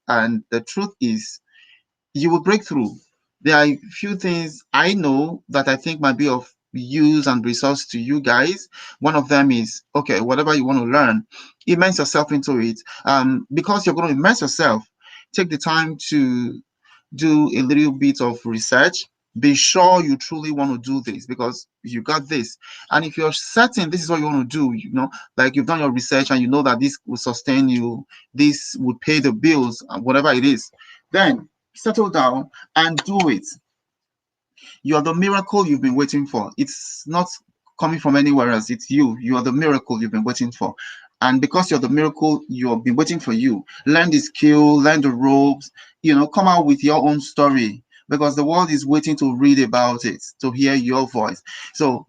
And the truth is, you will break through. There are a few things I know that I think might be of use and resource to you guys. One of them is, okay, whatever you want to learn, immerse yourself into it. Because you're going to immerse yourself, take the time to do a little bit of research. Be sure you truly want to do this because you got this. And if you're certain this is what you want to do, like you've done your research and you know that this will sustain you, this will pay the bills, whatever it is, then settle down and do it. You are the miracle you've been waiting for. It's not coming from anywhere else. It's you. You are the miracle you've been waiting for. And because you're the miracle you've been waiting for, you learn the skill, learn the ropes, come out with your own story because the world is waiting to read about it, to hear your voice. So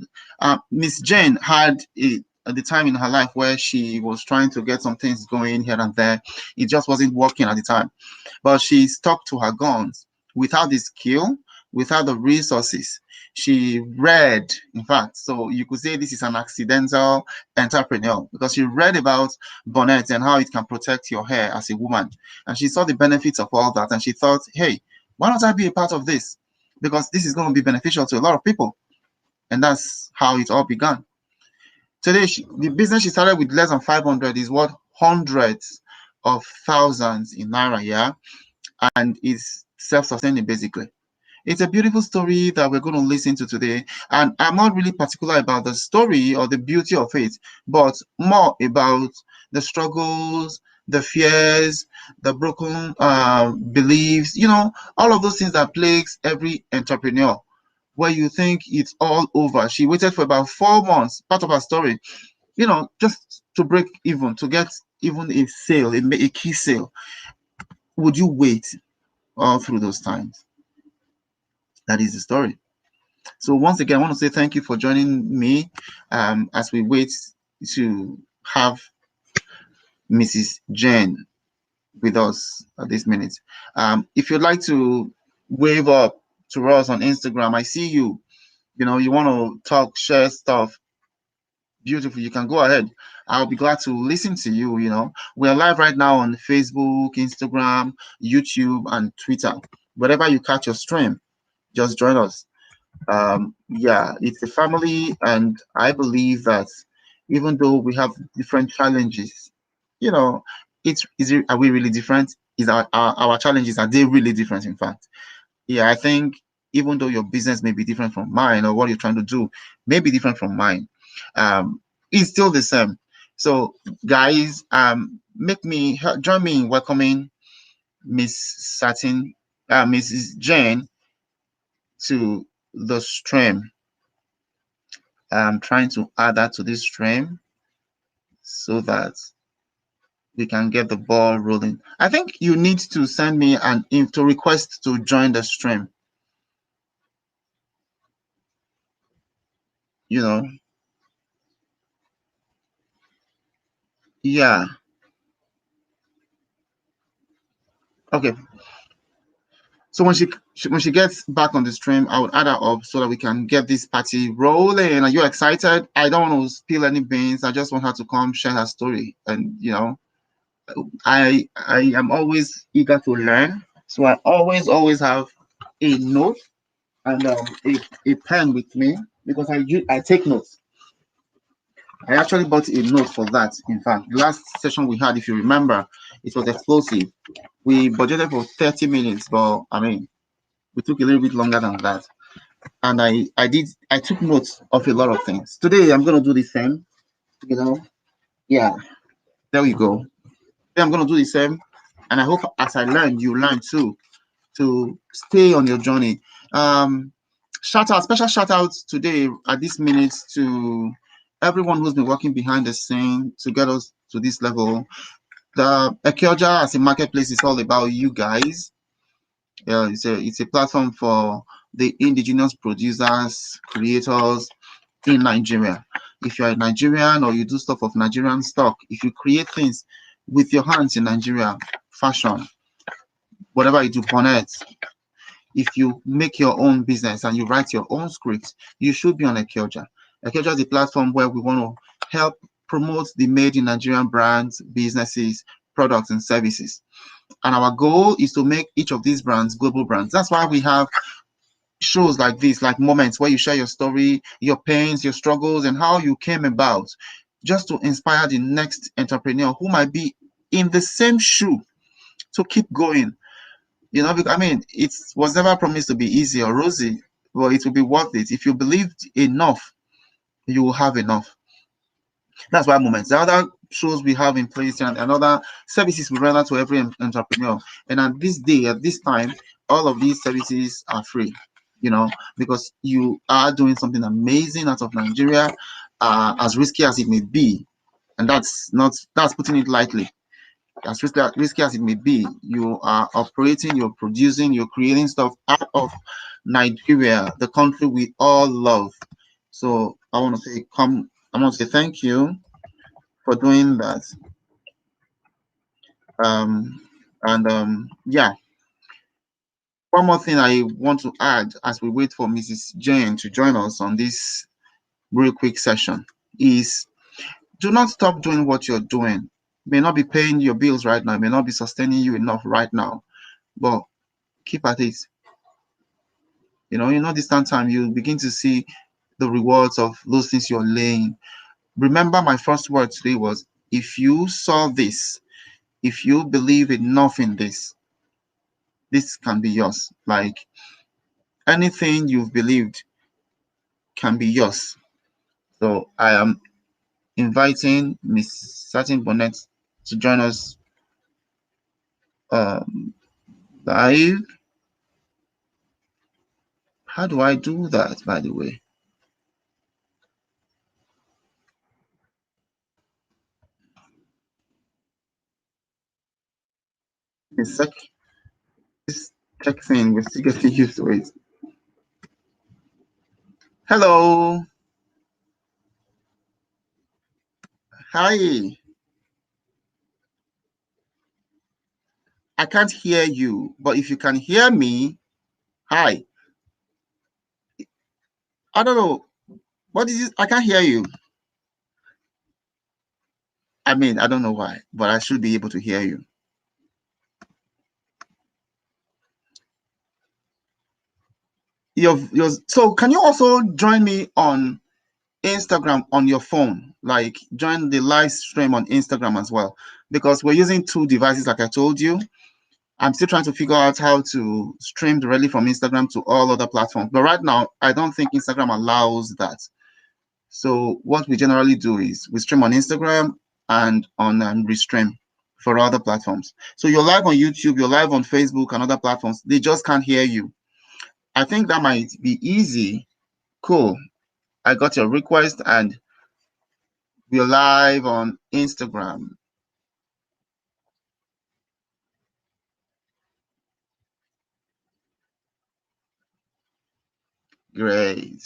Miss Jane had at the time in her life where she was trying to get some things going here and there. It just wasn't working at the time. But she stuck to her guns without the skill, without the resources. She read, in fact, so you could say this is an accidental entrepreneur because she read about Bonnets and how it can protect your hair as a woman. And she saw the benefits of all that. And she thought, hey, why don't I be a part of this? Because this is going to be beneficial to a lot of people. And that's how it all began. Today, the business she started with less than 500 is worth hundreds of thousands in Naira, yeah? And is self-sustaining basically. It's a beautiful story that we're going to listen to today. And I'm not really particular about the story or the beauty of it, but more about the struggles, the fears, the broken beliefs, all of those things that plagues every entrepreneur. Where you think it's all over. She waited for about 4 months, part of her story, just to break even, to get even a sale, a key sale. Would you wait all through those times? That is the story. So once again, I want to say thank you for joining me as we wait to have Mrs. Jane with us at this minute. If you'd like to wave up to us on Instagram, I see you. You want to talk, share stuff. Beautiful. You can go ahead. I'll be glad to listen to you. We're live right now on Facebook, Instagram, YouTube, and Twitter. Wherever you catch your stream, just join us. Yeah, it's a family, and I believe that even though we have different challenges, are we really different? Is our challenges, are they really different? In fact, yeah, I think even though your business may be different from mine or what you're trying to do may be different from mine, it's still the same. So guys, join me in welcoming Miss Satin, Mrs. Jane to the stream. I'm trying to add that to this stream so that we can get the ball rolling. I think you need to send me to request to join the stream. Yeah. Okay. So when she gets back on the stream, I would add her up so that we can get this party rolling. Are you excited? I don't want to spill any beans. I just want her to come share her story. And I am always eager to learn. So I always have a note and a pen with me because I take notes. I actually bought a note for that. In fact, the last session we had, if you remember, it was explosive. We budgeted for 30 minutes, but I mean, we took a little bit longer than that. And I took notes of a lot of things. Today I'm gonna do the same, Yeah, there we go. Today I'm gonna do the same. And I hope as I learn, you learn too, to stay on your journey. Special shout out today at this minute to everyone who's been working behind the scene to get us to this level. The Ekioja as a marketplace is all about you guys. It's a platform for the indigenous producers, creators in Nigeria. If you're a Nigerian or you do stuff of Nigerian stock, if you create things with your hands in Nigeria, fashion, whatever you do, Bonnets, if you make your own business and you write your own scripts, you should be on Ekioja. Ekioja is a platform where we want to help promote the made in Nigerian brands, businesses, products and services. And our goal is to make each of these brands global brands. That's why we have shows like this, like moments where you share your story, your pains, your struggles, and how you came about, just to inspire the next entrepreneur who might be in the same shoe to keep going. Because I mean, it was never promised to be easy or rosy, but it will be worth it. If you believed enough, you will have enough. That's why moments. The other shows we have in place and other services we render to every entrepreneur. And at this day, at this time, all of these services are free, because you are doing something amazing out of Nigeria, as risky as it may be. And that's putting it lightly. As risky as it may be, you are operating, you're producing, you're creating stuff out of Nigeria, the country we all love. So I want to say thank you for doing that. Yeah, one more thing I want to add as we wait for Mrs. Jane to join us on this real quick session is, do not stop doing what you're doing. It may not be paying your bills right now, it may not be sustaining you enough right now, but keep at it. In no distant time, you begin to see the rewards of those things you're laying. Remember, my first word today was, if you saw this, if you believe enough in this can be yours. Like, anything you've believed can be yours. So I am inviting Miss Satin Bonnets to join us live. How do I do that, by the way? This tech thing, we're still getting used to it. Hello. Hi. I can't hear you, but if you can hear me, hi. I don't know. What is it? I can't hear you. I mean, I don't know why, but I should be able to hear you. So can you also join me on Instagram on your phone? Like, join the live stream on Instagram as well, because we're using two devices, like I told you. I'm still trying to figure out how to stream directly from Instagram to all other platforms. But right now, I don't think Instagram allows that. So what we generally do is we stream on Instagram and on Restream for other platforms. So you're live on YouTube, you're live on Facebook and other platforms. They just can't hear you. I think that might be easy. Cool. I got your request and we're live on Instagram. Great.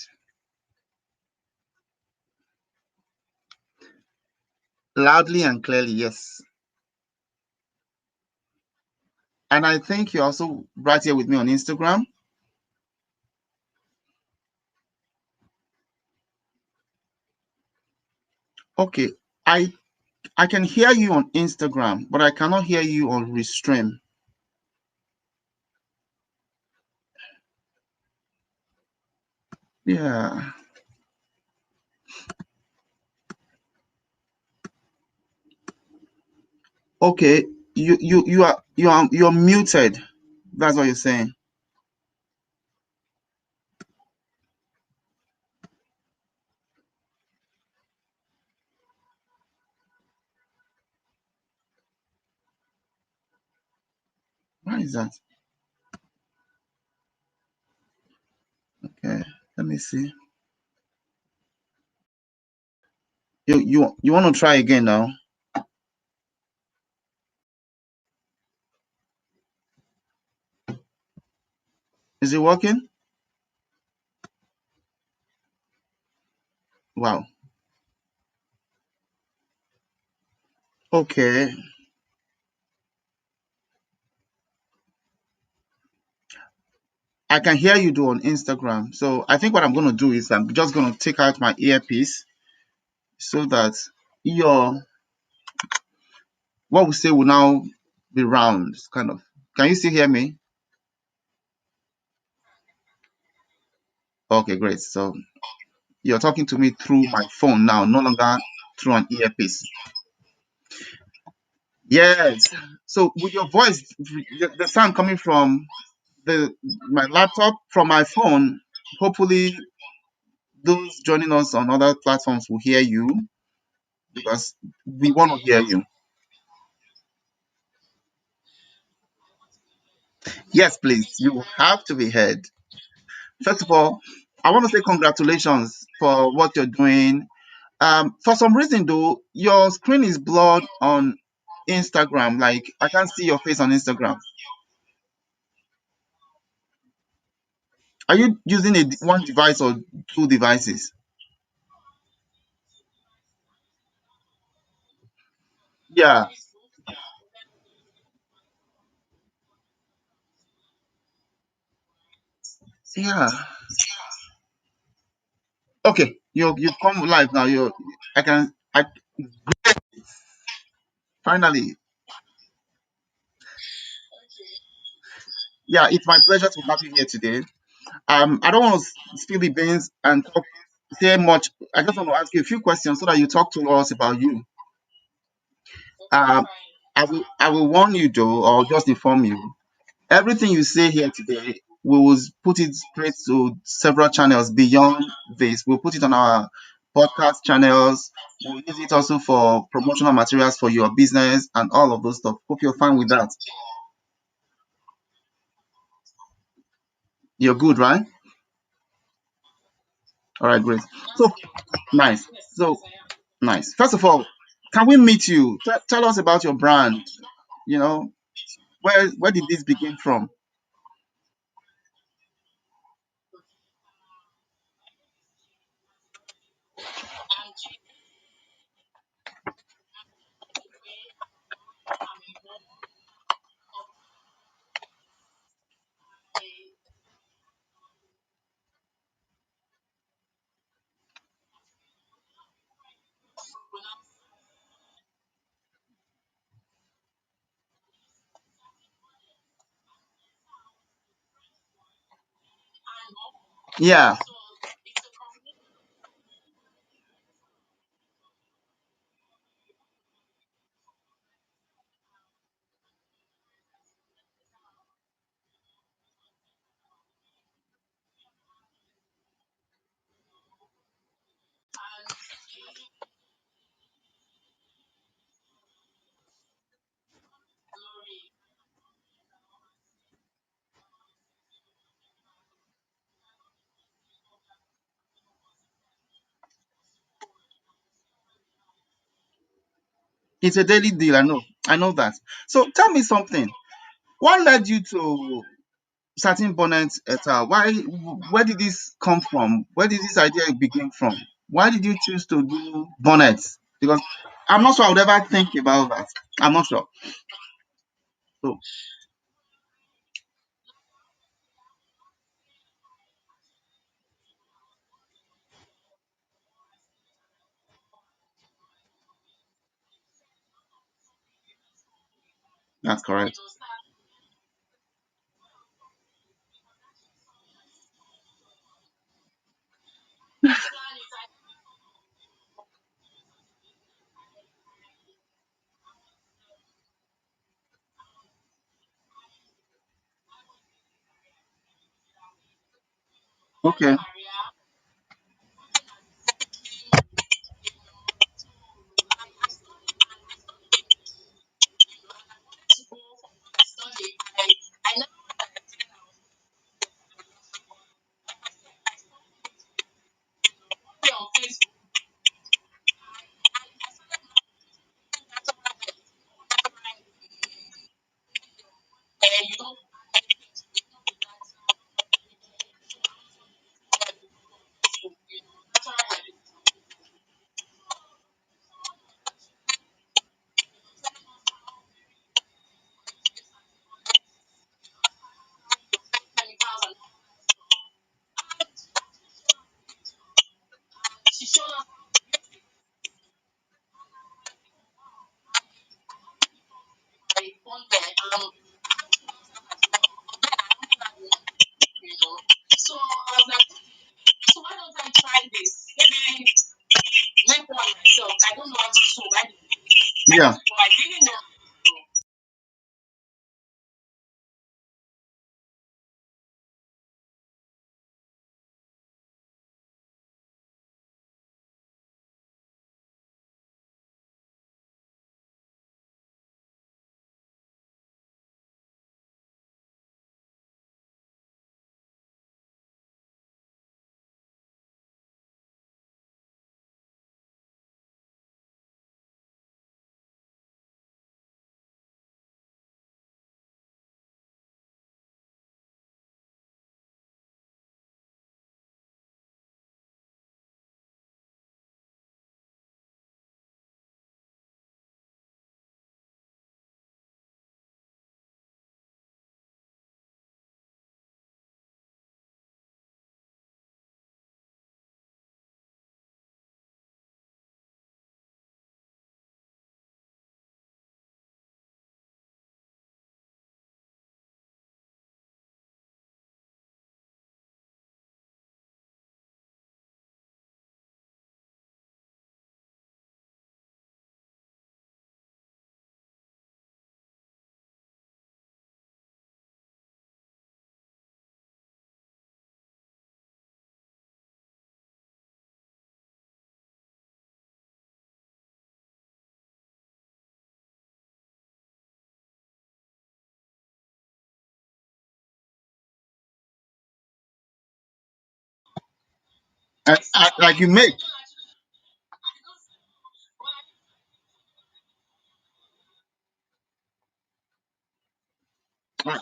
Loudly and clearly, yes. And I think you're also right here with me on Instagram. Okay. I can hear you on Instagram, but I cannot hear you on Restream. Yeah. Okay. You're muted. That's what you're saying. Why is that? Okay. Let me see. You want to try again now? Is it working? Wow. Okay. I can hear you do on Instagram. So I think what I'm going to do is I'm just going to take out my earpiece so that your what we say will now be round, kind of. Can you still hear me? Okay, great. So you're talking to me through my phone now, no longer through an earpiece. Yes. So with your voice, the sound coming from the my laptop, from my phone, hopefully those joining us on other platforms will hear you because we want to hear you. Yes, please. You have to be heard. First of all, I want to say congratulations for what you're doing. For some reason though, your screen is blurred on Instagram. Like I can't see your face on Instagram. Are you using one device or two devices? Yeah, yeah. Okay, you've come live now. I finally. Yeah, it's my pleasure to have you here today. I don't want to spill the beans and say much. I just want to ask you a few questions so that you talk to us about you. Um, I will warn you though, or just inform you. Everything you say here today, we will put it straight to several channels beyond this. We'll put it on our podcast channels. We'll use it also for promotional materials for your business and all of those stuff. Hope you're fine with that. You're good, right? All right, great. So nice. So nice. First of all, can we meet you? Tell us about your brand. You know, where did this begin from? Yeah. It's a daily deal. I know. I know that. So tell me something. What led you to Satin Bonnets Etal? Where did this come from? Where did this idea begin from? Why did you choose to do bonnets? Because I'm not sure I would ever think about that. I'm not sure. So that's correct. Okay. Yeah. Like you make. Right.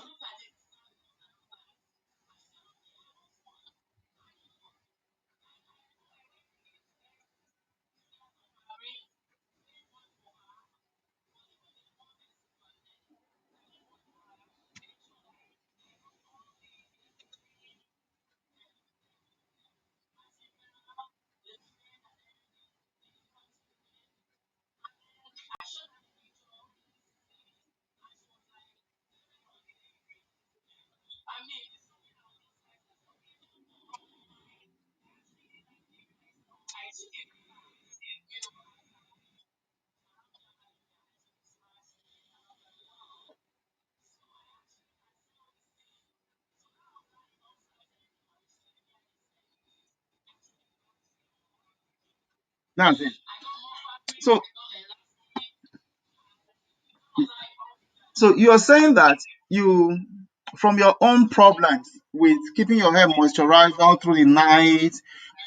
That's it. So, so you're saying that you, from your own problems with keeping your hair moisturized all through the night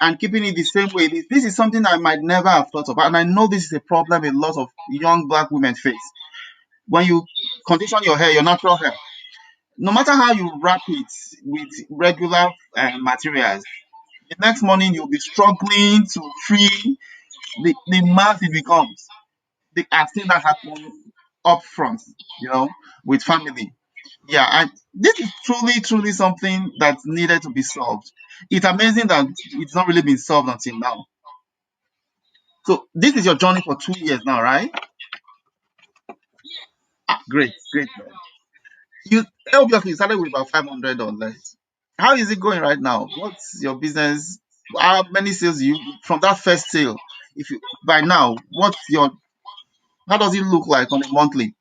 and keeping it the same way, this is something I might never have thought of. And I know this is a problem a lot of young black women face. When you condition your hair, your natural hair, no matter how you wrap it with regular materials, the next morning you'll be struggling to free the mass it becomes. I've seen that happen up front, with family. Yeah, and this is truly something that needed to be solved. It's amazing that it's not really been solved until now. So this is your journey for 2 years now, right? Ah, great, great. You obviously started with about 500 or less. How is it going right now? What's your business? How many sales you from that first sale? If you by now, how does it look like on a monthly?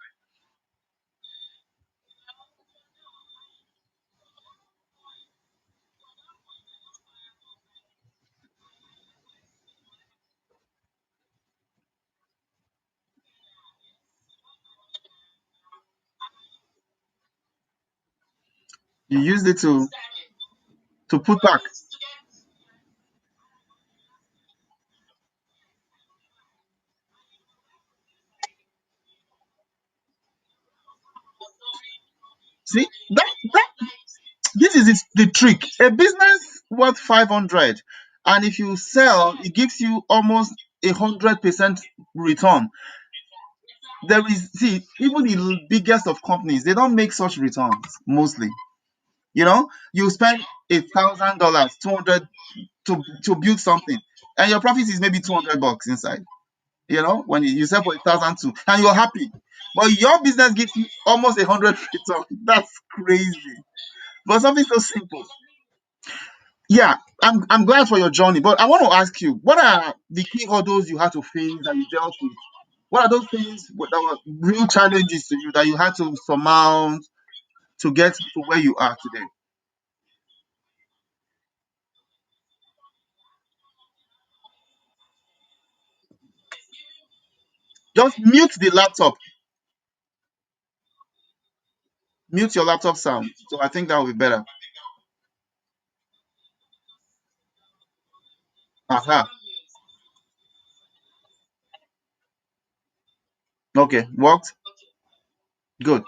You used it to put back. See that this is the trick. A business worth 500, and if you sell, it gives you almost 100% return. There is see even the biggest of companies, they don't make such returns mostly. You spend $1,000, 200 to build something, and your profit is maybe $200 inside. When you sell for 1,000 two, and you're happy, but your business gives you almost 100 return. That's crazy for something so simple. Yeah, I'm glad for your journey, but I want to ask you, what are the key hurdles you had to face that you dealt with? What are those things that were real challenges to you that you had to surmount to get to where you are today? Just mute the laptop, mute your laptop sound. So I think that will be better. Aha. Okay, worked. Good.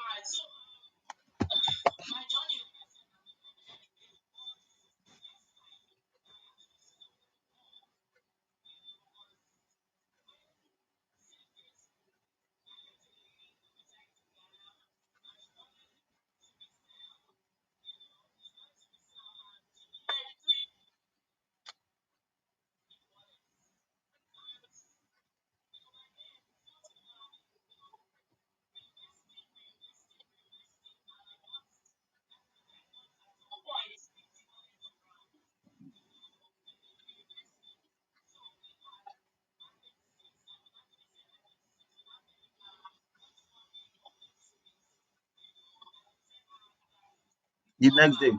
The next day.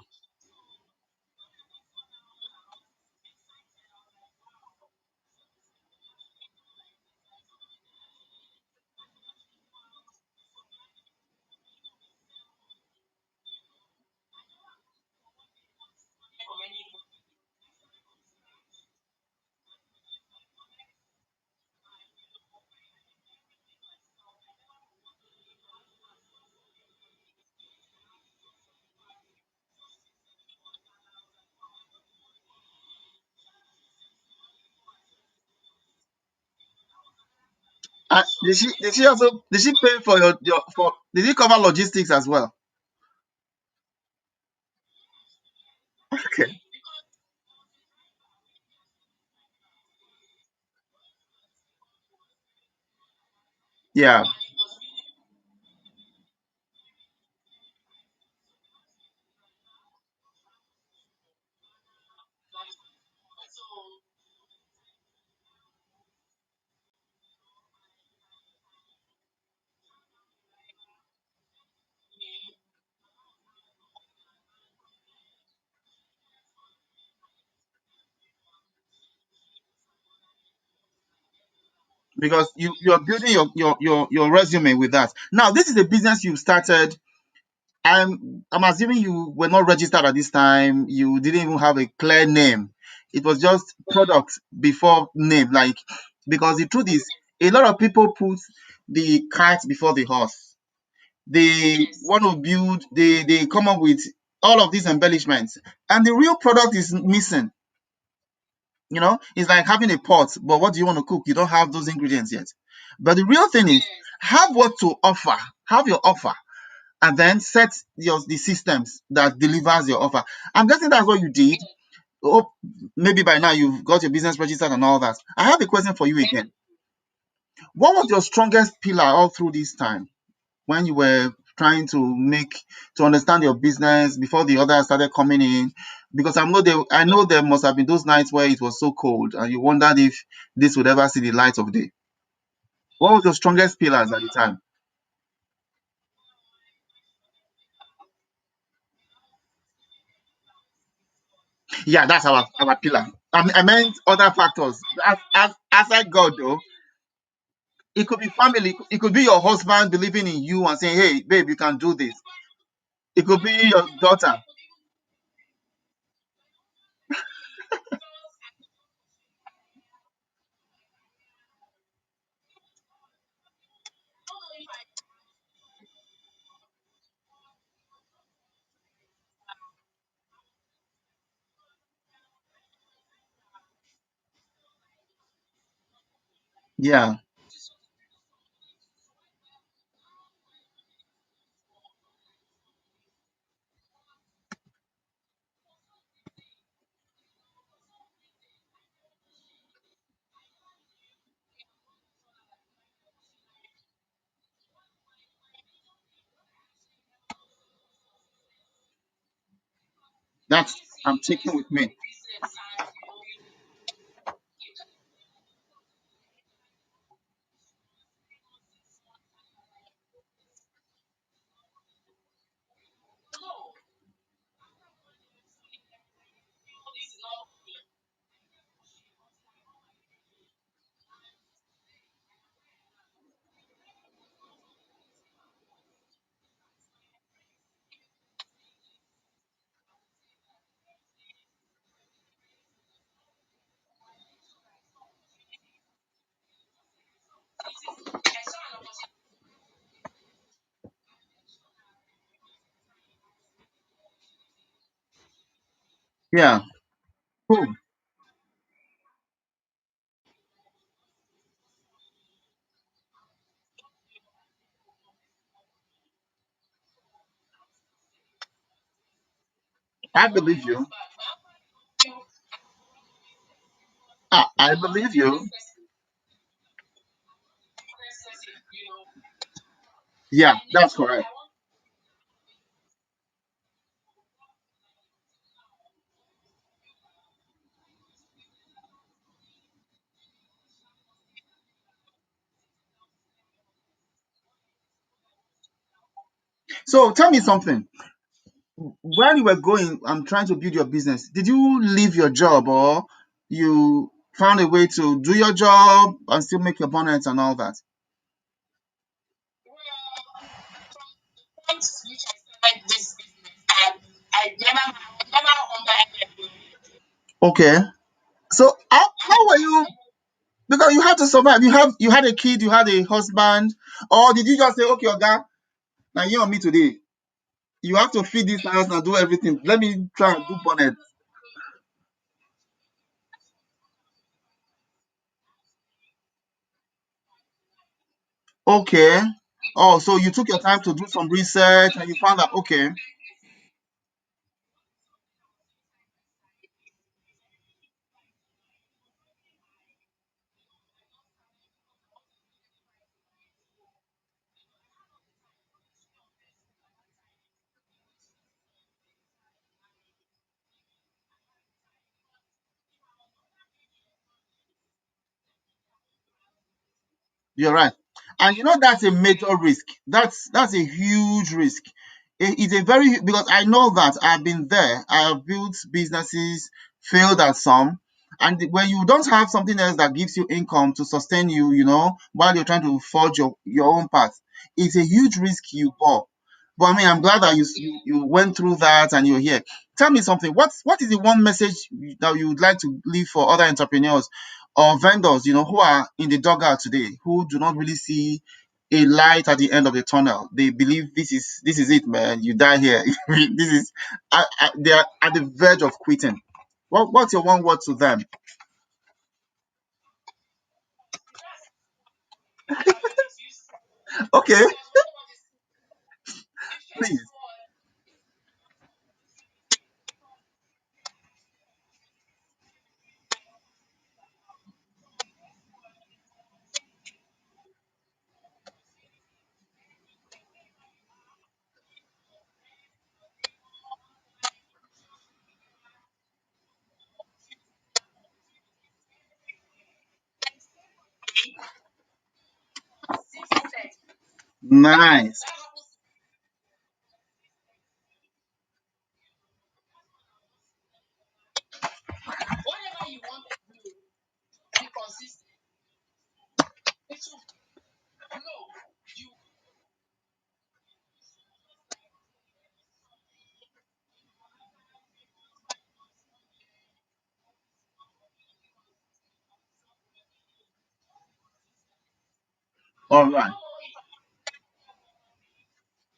Did she pay for your for did he cover logistics as well? Okay. Yeah. Because you're building your resume with that. Now, this is a business you started. I'm assuming you were not registered at this time. You didn't even have a clear name. It was just product before name. Like, because the truth is, a lot of people put the cart before the horse. They want to build. They come up with all of these embellishments, and the real product is missing. It's like having a pot, but what do you want to cook? You don't have those ingredients yet. But the real thing is, have what to offer, have your offer, and then set the systems that delivers your offer. I'm guessing that's what you did. Oh, maybe by now you've got your business registered and all that. I have a question for you again. What was your strongest pillar all through this time when you were trying to understand your business before the others started coming in? Because I know there must have been those nights where it was so cold and you wondered if this would ever see the light of day. What was your strongest pillars at the time? Yeah, that's our pillar. I meant other factors. Aside God, though, it could be family. It could be your husband believing in you and saying, "Hey, babe, you can do this." It could be your daughter. Yeah, that's I'm taking with me. Yeah. Cool. I believe you. I believe you. Yeah, that's correct. So tell me something. When you were going and trying to build your business, did you leave your job or you found a way to do your job and still make your bonnets and all that? Okay. So how were you? Because you had to survive. You had a kid, you had a husband, or did you just say, okay, Oga, now you on me today? You have to feed this house and do everything. Let me try and do bonnet. Okay. Oh, so you took your time to do some research and you found that okay, you're right. And you know that's a major risk. That's a huge risk. It's a very because I know that I've been there. I have built businesses, failed at some, and when you don't have something else that gives you income to sustain you, while you're trying to forge your own path, it's a huge risk you bore. But I mean, I'm glad that you went through that and you're here. Tell me something. What is the one message that you would like to leave for other entrepreneurs or vendors, who are in the dugout today, who do not really see a light at the end of the tunnel? They believe this is it, man. You die here. This is they are at the verge of quitting. What's your one word to them? Okay, please. Nice. All right.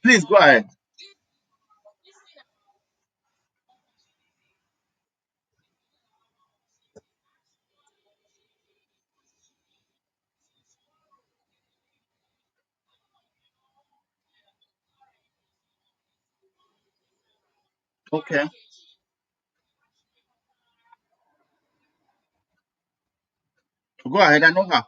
Please go ahead. Okay. Go ahead. I know her.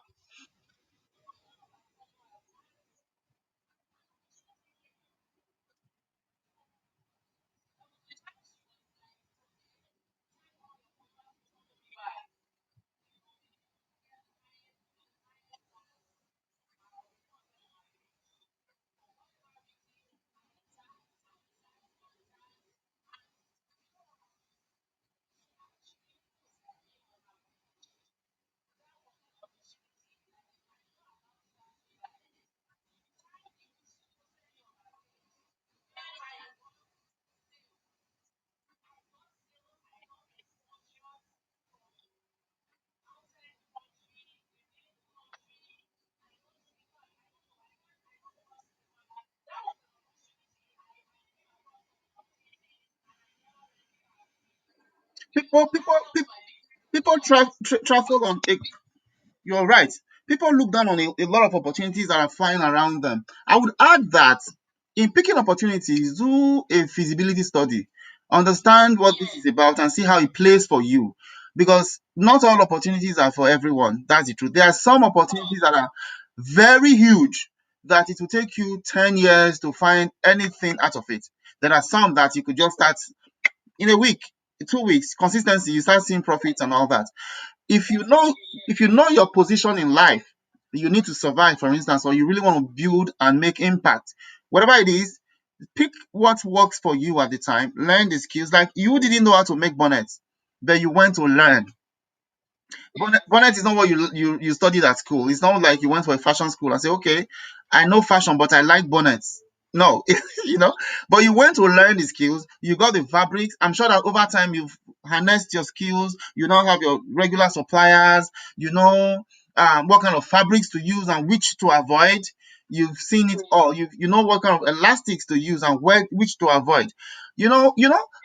People traffic on. You're right. People look down on a lot of opportunities that are flying around them. I would add that in picking opportunities, do a feasibility study, understand what this is about, and see how it plays for you. Because not all opportunities are for everyone. That's the truth. There are some opportunities that are very huge that it will take you 10 years to find anything out of it. There are some that you could just start in a week, 2 weeks, consistency, you start seeing profits and all that. if you know if you know your position in life, you need to survive, for instance, or you really want to build and make impact, whatever it is, pick what works for you at the time, learn the skills. Like, you didn't know how to make bonnets, but you went to learn. Bonnet is not what you studied at school. It's not like you went for a fashion school and say, okay, I know fashion, but I like bonnets. No, you know, but you went to learn the skills. You got the fabrics. I'm sure that over time you've harnessed your skills. You now have your regular suppliers. You know what kind of fabrics to use and which to avoid. You've seen it all. You know what kind of elastics to use and which to avoid. You know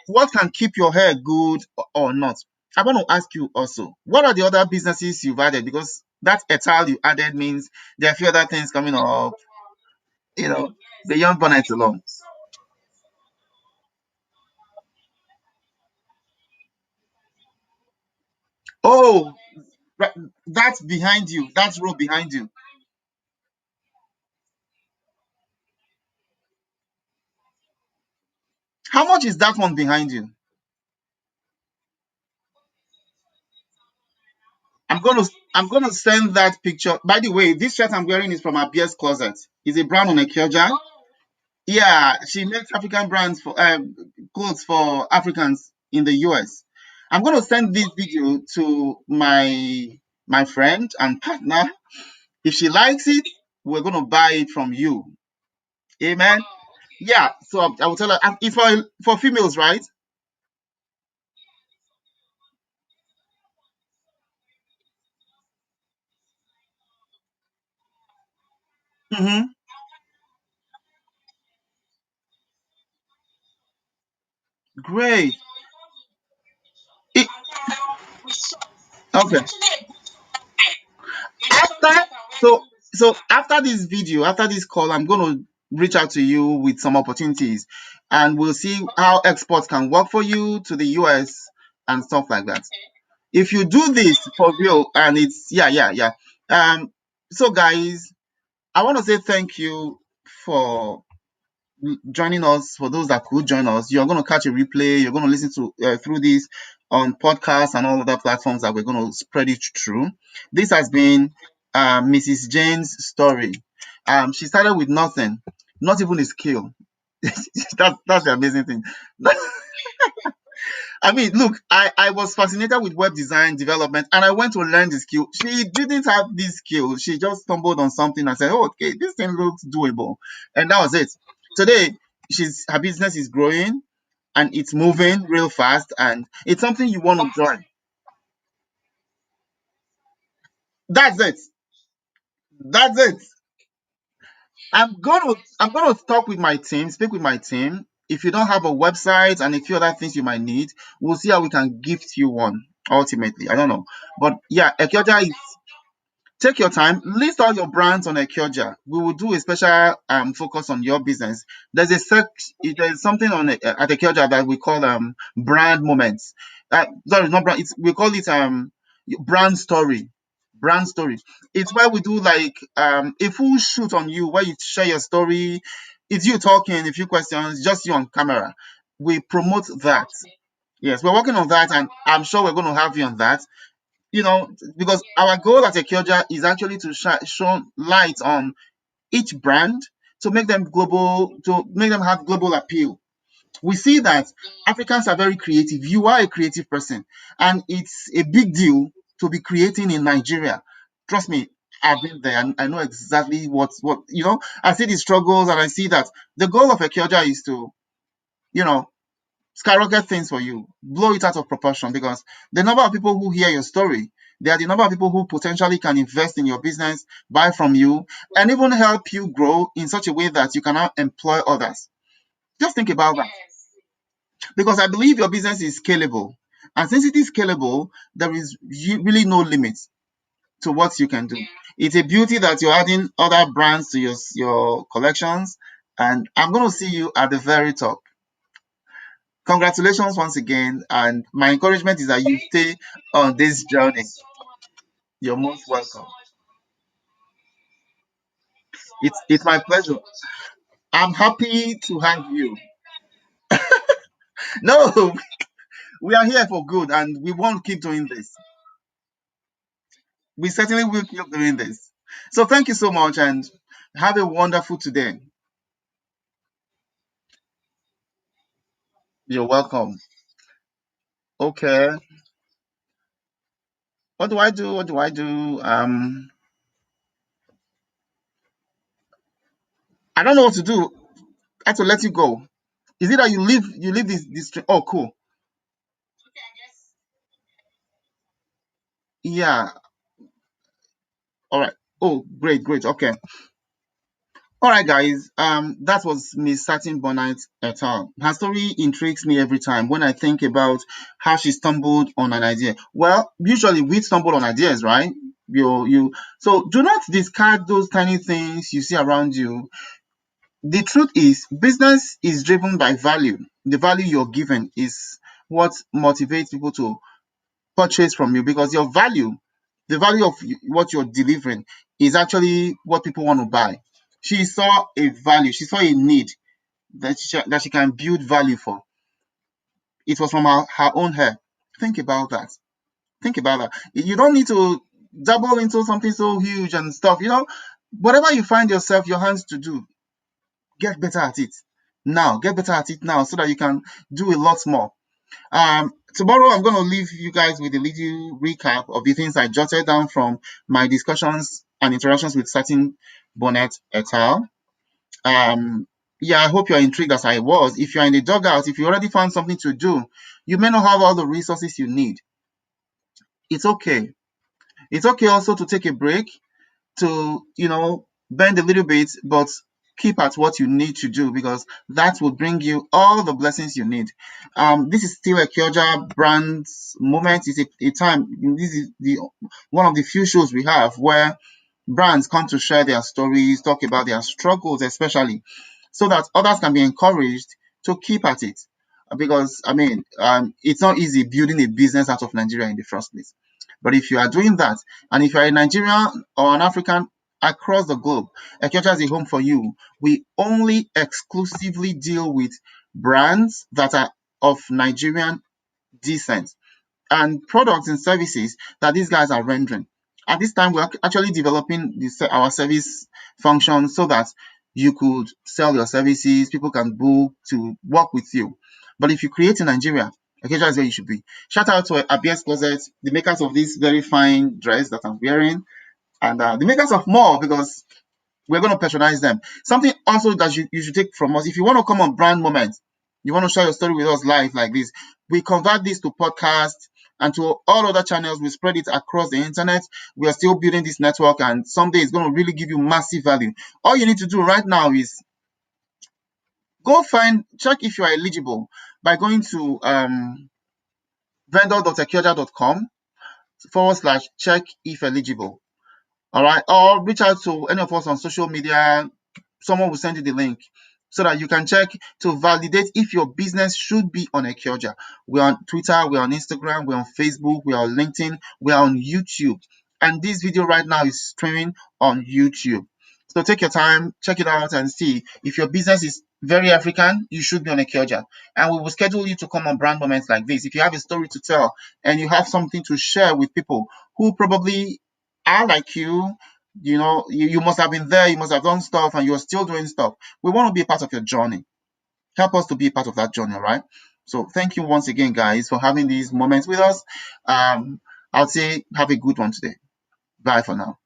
what can keep your hair good or not. I want to ask you also, what are the other businesses you've added? Because that Etal you added means there are a few other things coming up, you know, beyond Bonnets alone. Oh, right, that's behind you. That's row behind you. How much is that one behind you? I'm gonna send that picture. By the way, this shirt I'm wearing is from Abia's closet. It's a brand on Ekioja. Yeah, she makes African brands for clothes for Africans in the US. I'm gonna send this video to my friend and partner. If she likes it, we're gonna buy it from you. Amen. Yeah. So I will tell her it's for females, right? Mm-hmm. Great. It, okay. After after this video, after this call, I'm gonna reach out to you with some opportunities, and we'll see how exports can work for you to the US and stuff like that. If you do this for real, and it's yeah, yeah, yeah. So guys, I want to say thank you for joining us. For those that could join us, you're going to catch a replay. You're going to listen to through this on podcasts and all other platforms that we're going to spread it through. This has been Mrs. Jane's story. She started with nothing, not even a skill. That's the amazing thing. I mean, look, I was fascinated with web design development and I went to learn the skill. She didn't have this skill. She just stumbled on something and said, oh, okay, this thing looks doable. And that was it. Today, her business is growing and it's moving real fast and it's something you want to join. That's it. That's it. I'm gonna talk with my team, speak with my team. If you don't have a website and a few other things you might need, we'll see how we can gift you one ultimately. I don't know. But yeah, Ekioja is take your time, list all your brands on Ekioja. We will do a special focus on your business. There's something on at Ekioja that we call brand moments. Sorry, not brand. We call it brand story. Brand story. It's where we do like a full shoot on you, where you share your story. It's you talking, a few questions, just you on camera. We promote that. Yes, we're working on that, and I'm sure we're going to have you on that, because our goal at Ekioja is actually to show light on each brand to make them global, to make them have global appeal. We see that Africans are very creative. You are a creative person, and it's a big deal to be creating in Nigeria. Trust me, I've been there and I know exactly what. I see the struggles and I see that the goal of Ekioja is to, you know, skyrocket things for you, blow it out of proportion because the number of people who hear your story, they are the number of people who potentially can invest in your business, buy from you, and even help you grow in such a way that you can now employ others. Just think about that because I believe your business is scalable. And since it is scalable, there is really no limit to what you can do. It's a beauty that you're adding other brands to your collections, and I'm going to see you at the very top. Congratulations once again, and my encouragement is that you stay on this journey. You're most welcome. It's my pleasure. I'm happy to have you. No, we are here for good, and we won't keep doing this. We certainly will keep doing this. So thank you so much, and have a wonderful today. You're welcome. Okay. What do I do? What do I do? I don't know what to do. I have to let you go. Is it that you leave this oh cool. Yeah. All right. Oh, great, great. Okay. All right, guys. That was Miss Satin Bonnets Etal. Her story intrigues me every time when I think about how she stumbled on an idea. Well, usually we stumble on ideas, right? So do not discard those tiny things you see around you. The truth is, business is driven by value. The value you're given is what motivates people to purchase from you because your value, the value of what you're delivering, is actually what people want to buy. She saw a value, she saw a need that she can build value for. It was from her own hair. Think about that. Think about that. You don't need to double into something so huge and stuff. Whatever you find yourself, your hands to do, get better at it now. Get better at it now so that you can do a lot more. Tomorrow I'm going to leave you guys with a little recap of the things I jotted down from my discussions and interactions with certain Bonnet et al. Yeah, I hope you're intrigued as I was. If you're in the dugout, if you already found something to do, you may not have all the resources you need. It's okay. It's okay also to take a break, to bend a little bit, but keep at what you need to do because that will bring you all the blessings you need. This is still a Ekioja brand's moment. It's a time. This is the one of the few shows we have where brands come to share their stories, talk about their struggles, especially so that others can be encouraged to keep at it. Because it's not easy building a business out of Nigeria in the first place. But if you are doing that, and if you are a Nigerian or an African across the globe, Ekioja is a home for you. We only exclusively deal with brands that are of Nigerian descent and products and services that these guys are rendering. At this time, we're actually developing our service function so that you could sell your services, people can book to work with you. But if you create in Nigeria, Acacia is where you should be. Shout out to ABS Closet, the makers of this very fine dress that I'm wearing, and the makers of more because we're going to patronize them. Something also that you should take from us, if you want to come on Brand Moment, you want to share your story with us live like this, we convert this to podcast and to all other channels. We spread it across the internet. We are still building this network, and someday it's going to really give you massive value. All you need to do right now is check if you are eligible by going to vendor.ekioja.com/check if eligible. All right. Or reach out to any of us on social media. Someone will send you the link so that you can check to validate if your business should be on Ekioja. We're on Twitter, we're on Instagram, we're on Facebook, we're on LinkedIn, we're on YouTube. And this video right now is streaming on YouTube. So take your time, check it out and see if your business is very African, you should be on Ekioja. And we will schedule you to come on brand moments like this. If you have a story to tell and you have something to share with people who probably are like you must have been there, you must have done stuff, and you're still doing stuff. We want to be a part of your journey. Help us to be a part of that journey, all right? So thank you once again, guys, for having these moments with us. I'll say have a good one today. Bye for now.